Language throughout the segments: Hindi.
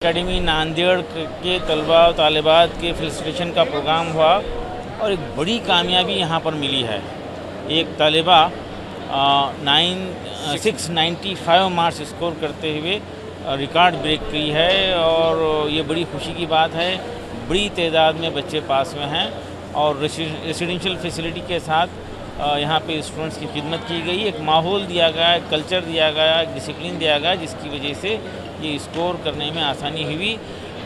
एकेडमी नांदेड़ के तलबा और तालिबात के फेलिसिटेशन का प्रोग्राम हुआ और एक बड़ी कामयाबी यहाँ पर मिली है। एक तालिबा 695 मार्क्स स्कोर करते हुए रिकॉर्ड ब्रेक की है और ये बड़ी खुशी की बात है। बड़ी तादाद में बच्चे पास हुए हैं और रेसिडेंशियल फैसिलिटी के साथ यहाँ पे स्टूडेंट्स की खिदमत की गई। एक माहौल दिया गया, एक कल्चर दिया गया, एक डिसिप्लिन दिया गया, जिसकी वजह से ये स्कोर करने में आसानी हुई।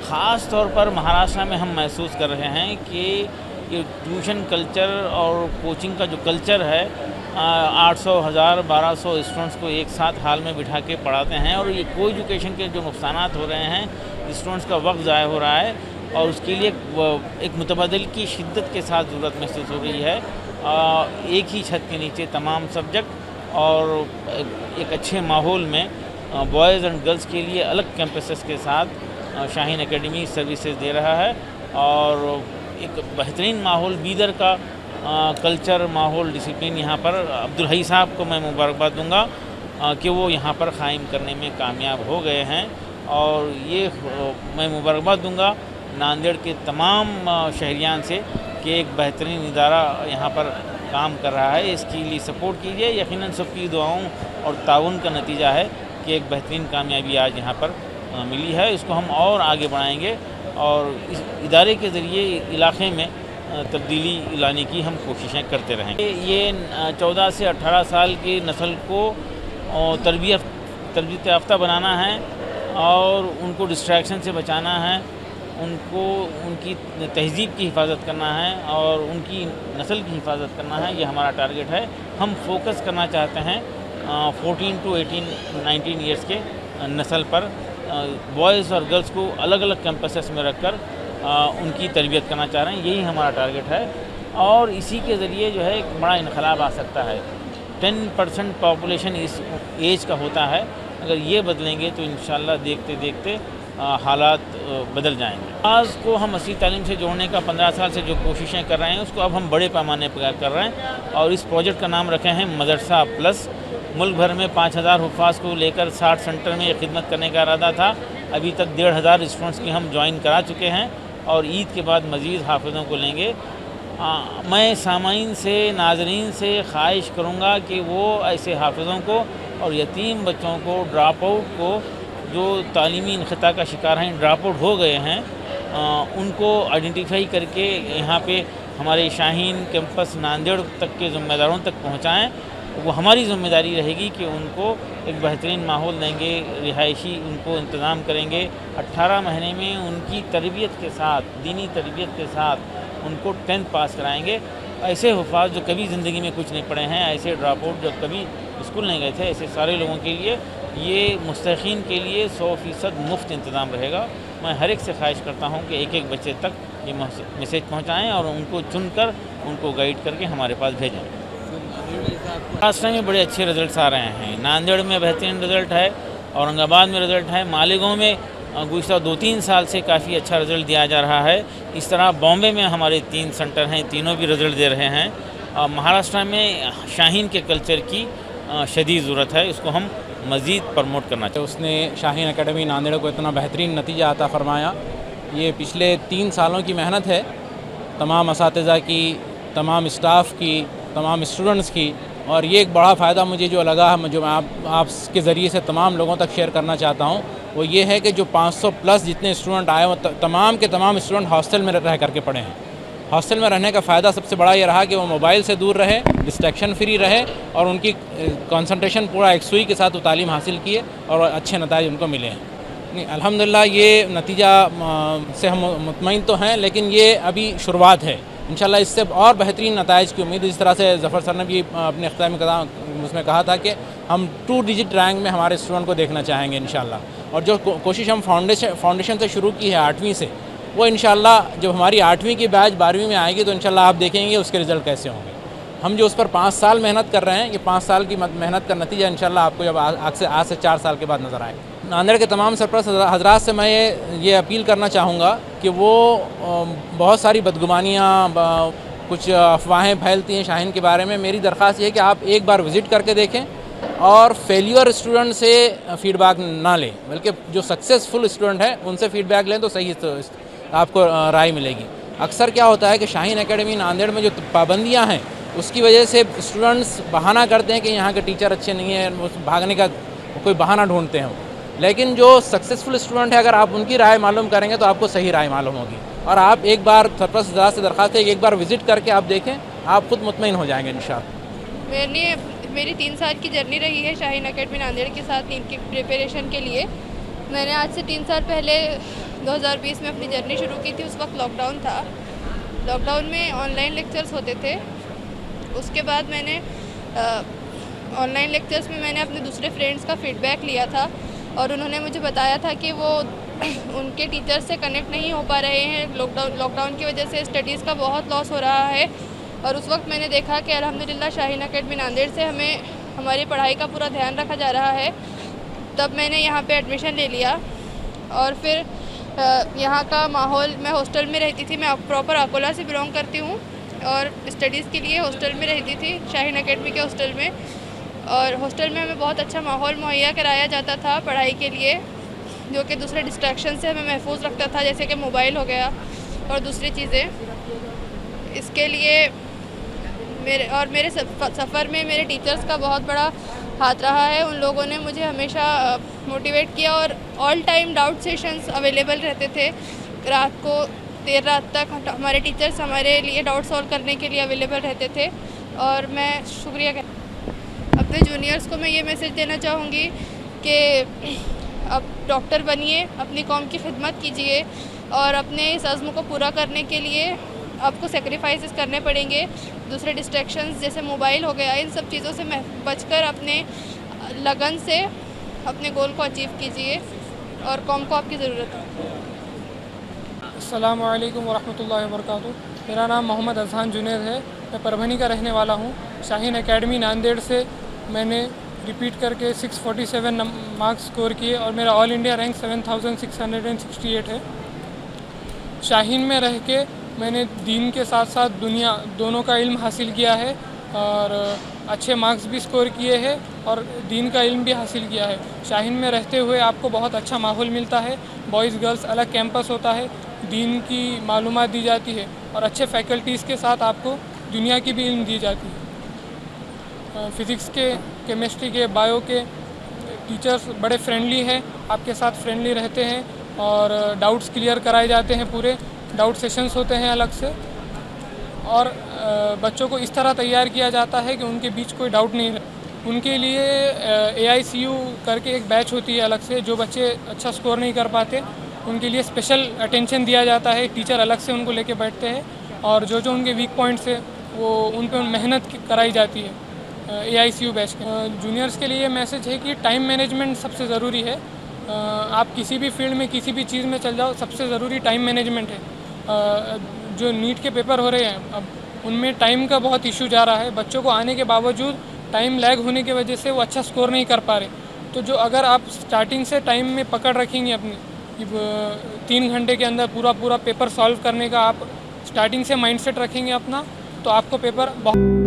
ख़ास तौर पर महाराष्ट्र में हम महसूस कर रहे हैं कि ये ट्यूशन कल्चर और कोचिंग का जो कल्चर है, 800, 1000, 1200 स्टूडेंट्स को एक साथ हाल में बिठा के पढ़ाते हैं और ये को एजुकेशन के जो नुकसानात हो रहे हैं, स्टूडेंट्स का वक्त ज़ाया हो रहा है और उसके लिए एक मुतबादिल की शिद्दत के साथ ज़रूरत महसूस हो रही है। एक ही छत के नीचे तमाम सब्जेक्ट और एक अच्छे माहौल में बॉयज़ एंड गर्ल्स के लिए अलग कैंपसेस के साथ शाहीन एकेडमी सर्विसेज दे रहा है और एक बेहतरीन माहौल बीदर का कल्चर, माहौल, डिसिप्लिन यहाँ पर अब्दुल हई साहब को मैं मुबारकबाद दूंगा कि वो यहाँ पर क़ायम करने में कामयाब हो गए हैं और ये मैं मुबारकबाद दूंगा नांदेड़ के तमाम शहरियान से कि एक बेहतरीन इदारा यहाँ पर काम कर रहा है। इसके लिए सपोर्ट कीजिए। यकीनन सबकी दुआओं और ताउन का नतीजा है कि एक बेहतरीन कामयाबी आज यहाँ पर मिली है। इसको हम और आगे बढ़ाएंगे और इस इदारे के ज़रिए इलाक़े में तब्दीली लाने की हम कोशिशें करते रहेंगे। ये 14 से 18 साल की नस्ल को तरबियत याफ्ता बनाना है और उनको डिस्ट्रैक्शन से बचाना है, उनको उनकी तहज़ीब की हिफाजत करना है और उनकी नस्ल की हिफाजत करना है। ये हमारा टारगेट है। हम फोकस करना चाहते हैं 14 to 18, 19 ईयर्स के नस्ल पर। बॉयज़ और गर्ल्स को अलग अलग कैंपसेस में रखकर उनकी तरबियत करना चाह रहे हैं। यही हमारा टारगेट है और इसी के ज़रिए जो है एक बड़ा इनकलाब आ सकता है। 10% पॉपुलेशन इस एज का होता है। अगर ये बदलेंगे तो इंशाल्लाह देखते देखते हालात बदल जाएंगे। आज को हम असली तालीम से जोड़ने का 15 साल से जो कोशिशें कर रहे हैं उसको अब हम बड़े पैमाने पर कर रहे हैं और इस प्रोजेक्ट का नाम रखे हैं मदरसा प्लस। मुल्क भर में 5000 हुफ़ाज़ को लेकर 60 सेंटर में खिदमत करने का इरादा था। अभी तक 1500 स्टूडेंट्स की हम ज्वाइन करा चुके हैं और ईद के बाद मज़ीद हाफिज़ों को लेंगे। मैं सामाईन से, नाज़रीन से ख्वाहिश करूँगा कि वो ऐसे हाफिज़ों को और यतीम बच्चों को, ड्राप आउट को, जो तालीमी इनख़ता का शिकार हैं, ड्राप आउट हो गए हैं, उनको आइडेंटिफाई करके यहाँ पे हमारे शाहीन कैंपस नांदेड़ तक के ज़िम्मेदारों तक पहुँचाएँ। वो हमारी ज़िम्मेदारी रहेगी कि उनको एक बेहतरीन माहौल देंगे, रिहायशी उनको इंतज़ाम करेंगे। 18 महीने में उनकी तरबियत के साथ, दीनी तरबियत के साथ उनको 10th पास कराएंगे। ऐसे हुफ़ाज़ जो कभी ज़िंदगी में कुछ नहीं पढ़े हैं, ऐसे ड्रॉप आउट जो कभी स्कूल नहीं गए थे, ऐसे सारे लोगों के लिए ये मुस्तक़ीन के लिए 100% मुफ्त इंतज़ाम रहेगा। मैं हर एक से ख्वाहिश करता हूँ कि एक एक बच्चे तक ये मैसेज पहुँचाएँ और उनको चुनकर उनको गाइड करके हमारे पास भेजें। महाराष्ट्र में बड़े अच्छे रिज़ल्ट आ रहे हैं। नांदेड़ में बेहतरीन रिज़ल्ट है, औरंगाबाद में रिज़ल्ट है, मालेगांव में गुज़श्ता 2-3 साल से काफ़ी अच्छा रिज़ल्ट दिया जा रहा है। इस तरह बॉम्बे में हमारे 3 सेंटर हैं, तीनों भी रिज़ल्ट दे रहे हैं। महाराष्ट्र में शाहीन के कल्चर की शदीद ज़रूरत है, इसको हम मज़ीद प्रमोट करना चाहिए। उसने शाहीन एकेडमी नांदेड़ को इतना बेहतरीन नतीजा अता फ़रमाया। ये पिछले 3 सालों की मेहनत है, तमाम असातिज़ा की, तमाम स्टाफ की, तमाम स्टूडेंट्स की। और ये एक बड़ा फ़ायदा मुझे जो लगा, जो मैं आपके ज़रिए से तमाम लोगों तक शेयर करना चाहता हूँ, वो ये है कि जो 500 प्लस जितने स्टूडेंट आए वो तमाम के तमाम स्टूडेंट हॉस्टल में रह करके पढ़े हैं। हॉस्टल में रहने का फ़ायदा सबसे बड़ा ये रहा कि वो मोबाइल से दूर रहे, डिस्ट्रैक्शन फ्री रहे और उनकी कंसंट्रेशन पूरा एक सुई के साथ वो तालीम हासिल किए और अच्छे नतीजे उनको मिले हैं। नहीं, अल्हम्दुलिल्लाह ये नतीजा से हम मुतमईन तो हैं, लेकिन ये अभी शुरुआत है। इंशाल्लाह इससे और बेहतरीन नताइज की उम्मीद। इस तरह से ज़फ़र सर ने भी अपने इख्तितामी कलाम उसमें कहा था कि हम 2 डिजिट रैंक में हमारे स्टूडेंट को देखना चाहेंगे इंशाल्लाह। और जो कोशिश हम फाउंडेशन से शुरू की है 8वीं से, वो इंशाल्लाह जब हमारी 8वीं की बैच 12वीं में आएगी तो इंशाल्लाह आप देखेंगे उसके रिज़ल्ट कैसे होंगे। हम जो उस पर 5 साल मेहनत कर रहे हैं, ये 5 साल की मेहनत का नतीजा इंशाल्लाह आपको जब आज से 4 साल के बाद नज़र आएगा। नांदेड़ के तमाम सरपरस्त हजरात से मैं ये अपील करना चाहूँगा कि वो बहुत सारी बदगुमानियाँ, कुछ अफवाहें फैलती हैं शाहीन के बारे में। मेरी दरख्वास्त ये है कि आप एक बार विज़िट करके देखें, और फेलियर स्टूडेंट से फीडबैक ना लें, बल्कि जो सक्सेसफुल स्टूडेंट है उनसे फीडबैक लें तो सही तो आपको राय मिलेगी। अक्सर क्या होता है कि शाहीन एकेडमी नांदेड़ में जो पाबंदियां हैं उसकी वजह से स्टूडेंट्स बहाना करते हैं कि यहाँ के टीचर अच्छे नहीं हैं, भागने का कोई बहाना ढूंढते हैं। लेकिन जो सक्सेसफुल स्टूडेंट है, अगर आप उनकी राय मालूम करेंगे तो आपको सही राय मालूम होगी। और आप एक बार सरपरस्त से दरख्वास्त है कि एक बार विज़िट करके आप देखें, आप खुद मुतमईन हो जाएंगे इंशाअल्लाह। मेरी 3 साल की जर्नी रही है शाहीन एकेडमी नांदेड़ के साथ नीट की प्रिपरेशन के लिए। मैंने आज से 3 साल पहले 2020 में अपनी जर्नी शुरू की थी। उस वक्त लॉकडाउन था। लॉकडाउन में ऑनलाइन लेक्चर्स होते थे। उसके बाद मैंने ऑनलाइन लेक्चर्स में मैंने अपने दूसरे फ्रेंड्स का फीडबैक लिया था और उन्होंने मुझे बताया था कि वो उनके टीचर्स से कनेक्ट नहीं हो पा रहे हैं। लॉकडाउन की वजह से स्टडीज़ का बहुत लॉस हो रहा है। और उस वक्त मैंने देखा कि अल्हम्दुलिल्लाह शाहीन एकेडमी नांदेड़ से हमारी पढ़ाई का पूरा ध्यान रखा जा रहा है। तब मैंने यहाँ पे एडमिशन ले लिया और फिर यहाँ का माहौल, मैं हॉस्टल में रहती थी। मैं प्रॉपर अकोला से बिलोंग करती हूँ और स्टडीज़ के लिए हॉस्टल में रहती थी, शाहीन एकेडमी के हॉस्टल में। और हॉस्टल में हमें बहुत अच्छा माहौल मुहैया कराया जाता था पढ़ाई के लिए, जो कि दूसरे डिस्ट्रैक्शन से हमें महफूज रखता था, जैसे कि मोबाइल हो गया और दूसरी चीज़ें। इसके लिए मेरे सफ़र में मेरे टीचर्स का बहुत बड़ा हाथ रहा है। उन लोगों ने मुझे हमेशा मोटिवेट किया और all time doubt sessions available रहते थे। रात को देर रात तक हमारे टीचर्स हमारे लिए डाउट सॉल्व करने के लिए अवेलेबल रहते थे और मैं शुक्रिया अपने जूनियर्स को मैं ये मैसेज देना चाहूँगी कि अब डॉक्टर बनिए, अपनी कौम की खिदमत कीजिए और अपने इस अज़्म को पूरा करने के लिए आपको सेक्रीफाइसेस करने पड़ेंगे। दूसरे डिस्ट्रैक्शंस जैसे मोबाइल हो गया, इन सब चीज़ों से बचकर अपने लगन से अपने गोल को अचीव कीजिए और कौम को आपकी ज़रूरत है। अस्सलामु अलैकुम वरहमतुल्लाहि वबरकातुहू। मेरा नाम मोहम्मद अज़हान जुनैद है। मैं परभनी का रहने वाला हूँ। शाहीन एकेडमी नांदेड़ से मैंने रिपीट करके 647 मार्क्स स्कोर किए और मेरा ऑल इंडिया रैंक 7668 है। शाहीन में रह के मैंने दीन के साथ साथ दुनिया दोनों का इल्म हासिल किया है और अच्छे मार्क्स भी स्कोर किए हैं और दीन का इल्म भी हासिल किया है। शाहीन में रहते हुए आपको बहुत अच्छा माहौल मिलता है। बॉयज़ गर्ल्स अलग कैंपस होता है, दीन की मालूमात दी जाती है और अच्छे फैकल्टीज़ के साथ आपको दुनिया की भी इल्म दी जाती है। फ़िज़िक्स के, केमिस्ट्री के, बायो के टीचर्स बड़े फ्रेंडली हैं, आपके साथ फ्रेंडली रहते हैं और डाउट्स क्लियर कराए जाते हैं। पूरे डाउट सेशंस होते हैं अलग से और बच्चों को इस तरह तैयार किया जाता है कि उनके बीच कोई डाउट नहीं रहे। उनके लिए AICU करके एक बैच होती है अलग से। जो बच्चे अच्छा स्कोर नहीं कर पाते उनके लिए स्पेशल अटेंशन दिया जाता है। टीचर अलग से उनको लेके बैठते हैं और जो उनके वीक पॉइंट्स है वो उन पर मेहनत कराई जाती है AICU बैच के। जूनियर्स के लिए मैसेज है कि टाइम मैनेजमेंट सबसे ज़रूरी है। आप किसी भी फील्ड में, किसी भी चीज़ में चल जाओ, सबसे ज़रूरी टाइम मैनेजमेंट है। जो नीट के पेपर हो रहे हैं अब उनमें टाइम का बहुत इशू जा रहा है। बच्चों को आने के बावजूद टाइम लैग होने की वजह से वो अच्छा स्कोर नहीं कर पा रहे। तो जो अगर आप स्टार्टिंग से टाइम में पकड़ रखेंगे अपनी 3 घंटे के अंदर पूरा पेपर सॉल्व करने का आप स्टार्टिंग से माइंडसेट रखेंगे अपना, तो आपको पेपर बहुत